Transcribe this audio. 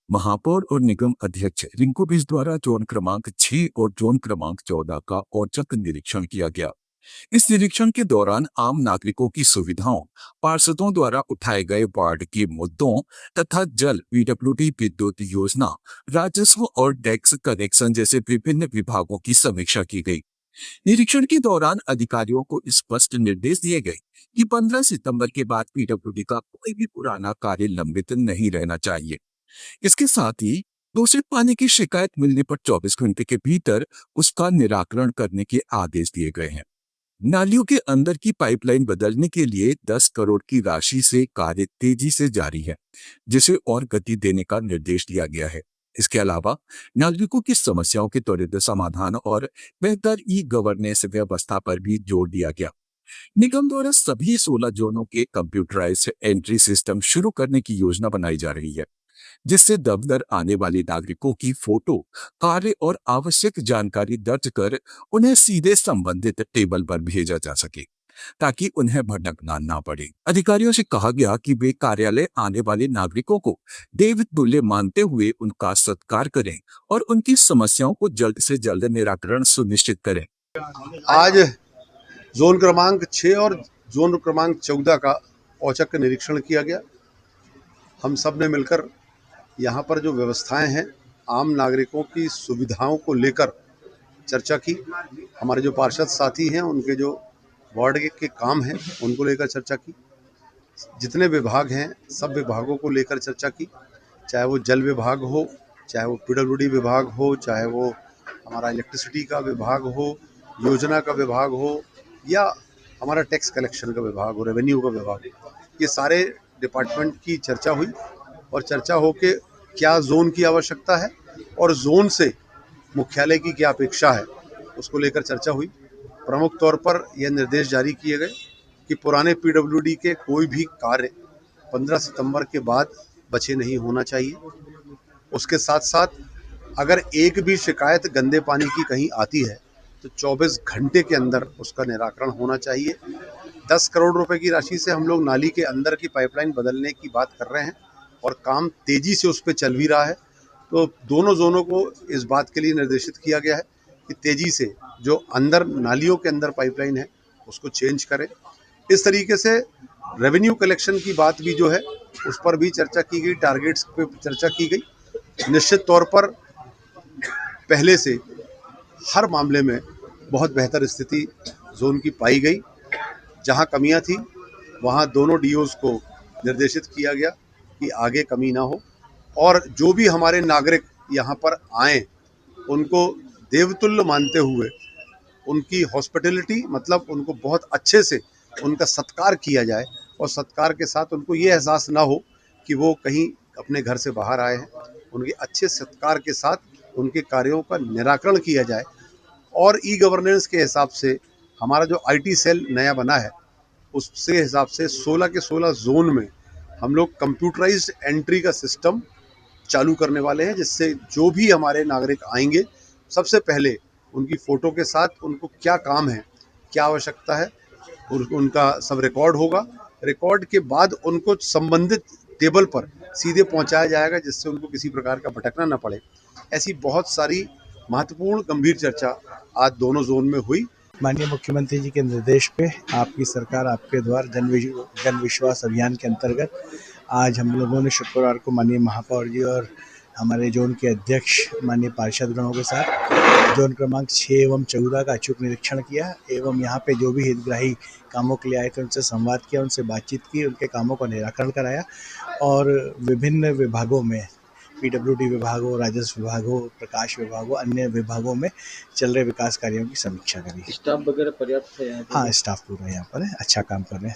महापौर और निगम अध्यक्ष रिंकू बिष्ट द्वारा जोन क्रमांक 6 और जोन क्रमांक 14 का औचक निरीक्षण किया गया। इस निरीक्षण के दौरान आम नागरिकों की सुविधाओं, पार्षदों द्वारा उठाए गए वार्ड के मुद्दों तथा जल, पीडब्ल्यूडी, विद्युत योजना, राजस्व और टैक्स कलेक्शन जैसे विभिन्न विभागों की समीक्षा की गई। निरीक्षण के दौरान अधिकारियों को स्पष्ट निर्देश दिए गए कि 15 सितंबर के बाद पीडब्ल्यूडी का कोई भी पुराना कार्य लंबित नहीं रहना चाहिए। इसके साथ ही दूषित पानी की शिकायत मिलने पर 24 घंटे के भीतर उसका निराकरण करने के आदेश दिए गए हैं। नालियों के अंदर की पाइपलाइन बदलने के लिए 10 करोड़ की राशि से कार्य तेजी से जारी है, जिसे और गति देने का निर्देश दिया गया है। इसके अलावा नागरिकों की समस्याओं के त्वरित समाधान और बेहतर ई गवर्नेंस व्यवस्था पर भी जोर दिया गया। निगम द्वारा सभी 16 जोनों के कंप्यूटराइज्ड एंट्री सिस्टम शुरू करने की योजना बनाई जा रही है, जिससे दफ्तर आने वाले नागरिकों की फोटो, कार्य और आवश्यक जानकारी दर्ज कर उन्हें सीधे संबंधित टेबल पर भेजा जा सके, ताकि उन्हें भटकना ना पड़े। अधिकारियों से कहा गया कि वे कार्यालय आने वाले नागरिकों को देवतुल्य मानते हुए उनका सत्कार करें और उनकी समस्याओं को जल्द से जल्द निराकरण सुनिश्चित करें। आज जोन क्रमांक 6 और जोन क्रमांक 14 का औचक निरीक्षण किया गया। हम सब ने मिलकर यहाँ पर जो व्यवस्थाएं हैं, आम नागरिकों की सुविधाओं को लेकर चर्चा की। हमारे जो पार्षद साथी हैं, उनके जो वार्ड के काम हैं, उनको लेकर चर्चा की। जितने विभाग हैं, सब विभागों को लेकर चर्चा की, चाहे वो जल विभाग हो, चाहे वो पीडब्ल्यूडी विभाग हो, चाहे वो हमारा इलेक्ट्रिसिटी का विभाग हो, योजना का विभाग हो, या हमारा टैक्स कलेक्शन का विभाग हो, रेवेन्यू का विभाग हो। ये सारे डिपार्टमेंट की चर्चा हुई और चर्चा हो के क्या जोन की आवश्यकता है और जोन से मुख्यालय की क्या अपेक्षा है, उसको लेकर चर्चा हुई। प्रमुख तौर पर यह निर्देश जारी किए गए कि पुराने पीडब्ल्यूडी के कोई भी कार्य 15 सितंबर के बाद बचे नहीं होना चाहिए। उसके साथ साथ अगर एक भी शिकायत गंदे पानी की कहीं आती है तो 24 घंटे के अंदर उसका निराकरण होना चाहिए। 10 करोड़ रुपए की राशि से हम लोग नाली के अंदर की पाइपलाइन बदलने की बात कर रहे हैं और काम तेजी से उस पर चल भी रहा है। तो दोनों जोनों को इस बात के लिए निर्देशित किया गया है कि तेजी से जो अंदर नालियों के अंदर पाइपलाइन है उसको चेंज करें। इस तरीके से रेवेन्यू कलेक्शन की बात भी जो है उस पर भी चर्चा की गई, टारगेट्स पे चर्चा की गई। निश्चित तौर पर पहले से हर मामले में बहुत बेहतर स्थिति जोन की पाई गई। जहां कमियां थी वहां दोनों डीओज को निर्देशित किया गया कि आगे कमी ना हो और जो भी हमारे नागरिक यहाँ पर आए उनको देवतुल्य मानते हुए उनकी हॉस्पिटलिटी, मतलब उनको बहुत अच्छे से उनका सत्कार किया जाए और सत्कार के साथ उनको ये एहसास ना हो कि वो कहीं अपने घर से बाहर आए हैं। उनके अच्छे सत्कार के साथ उनके कार्यों का निराकरण किया जाए और ई गवर्नेंस के हिसाब से हमारा जो आईटी सेल नया बना है उससे हिसाब से 16 के 16 जोन में हम लोग कंप्यूटराइज्ड एंट्री का सिस्टम चालू करने वाले हैं, जिससे जो भी हमारे नागरिक आएंगे सबसे पहले उनकी फ़ोटो के साथ उनको क्या काम है, क्या आवश्यकता है, उनका सब रिकॉर्ड होगा। रिकॉर्ड के बाद उनको संबंधित टेबल पर सीधे पहुंचाया जाएगा, जिससे उनको किसी प्रकार का भटकना न पड़े। ऐसी बहुत सारी महत्वपूर्ण गंभीर चर्चा आज दोनों जोन में हुई। माननीय मुख्यमंत्री जी के निर्देश पे आपकी सरकार आपके द्वार जन विश्वास अभियान के अंतर्गत आज हम लोगों ने शुक्रवार को माननीय महापौर जी और हमारे जोन के अध्यक्ष माननीय पार्षदगणों के साथ जोन क्रमांक 6 एवं 14 का अचूक निरीक्षण किया एवं यहाँ पे जो भी हितग्राही कामों के लिए आए थे उनसे संवाद किया, उनसे बातचीत की, उनके कामों का निराकरण कराया और विभिन्न विभागों में पीडब्ल्यूडी विभाग हो, राजस्व विभाग हो, प्रकाश विभाग हो, अन्य विभागों में चल रहे विकास कार्यों की समीक्षा करी। स्टाफ वगैरह पर्याप्त है यहाँ पे? हाँ, स्टाफ पूरा यहाँ पर है, अच्छा काम कर रहे हैं।